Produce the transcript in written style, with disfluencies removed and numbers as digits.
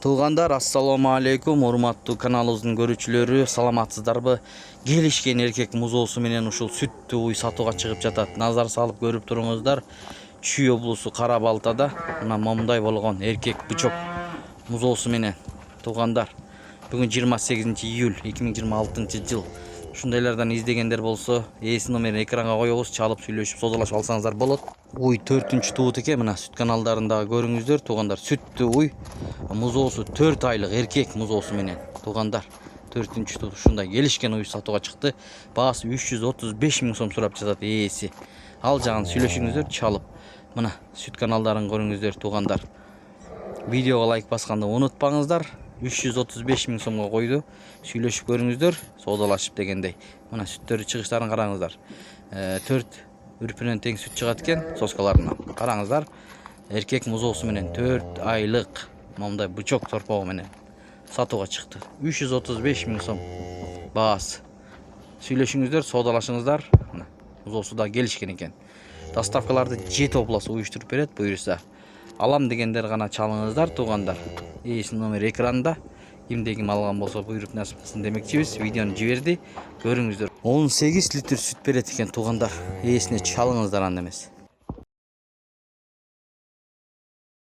Туугандар, ассаламу алейкум, урматтуу каналыбыздын көрүүчүлөрү, саламатсыздарбы? Келишкен эркек музоосу менен ушул сүттүү уй сатууга чыгып жатат. Назар салып көрүп туруңуздар. Чүй облусу Кара Балтада мына момундай болгон эркек бычок музоосу менен. Туугандар, бүгүн 28 июль 2026 жыл. Ушундайлардан издегендер болсо, ээси номерин экранга коебуз, чалып сүйлөшүп содалашып алсаңыздар болот. Уй 4-чү туут экен, мына сүт каналдарындагы көрүңүздөр. Туугандар, сүттүү уй музоосу 4 айлык эркек музоосу менен. Туугандар, 4-чү туут ушундай келишкен уй сатууга чыкты. Баасы 335 миң сом сурап жатат ээси. Ал жагын сүйлөшүңүздөр, чалып. Мына сүт каналдарын көрүңүздөр, туугандар. Видеого лайк басканды унутпаңыздар. 335 миң сомго койду. Сүйлөшүп көрүңүздөр, содалашып дегендей. Мына сүттөрү чыгыштарын караңыздар. 4 үрпүнөн тең сүт чыгат экен соскаларынан. Караңыздар. Эркек музоосу менен 4 айлык момундай бычок торпогу менен сатууга чыкты. 335 миң сом баасы. Сүйлөшүңүздөр, содалашыңыздар. Мына музоосу да келишкен экен. Доставкаларды жет обласы уюштуруп берет, буюрса. Алам дегендер гана чалыңыздар, туугандар. Ээсинин номери экранда. Кимде ким алган болсо буйруп насип кылсын демекчибиз. Видеону жиберди. Көрүңүздөр. 18 литр сүт берет экен, туугандар. Ээсине чалыңыздар анда эмес.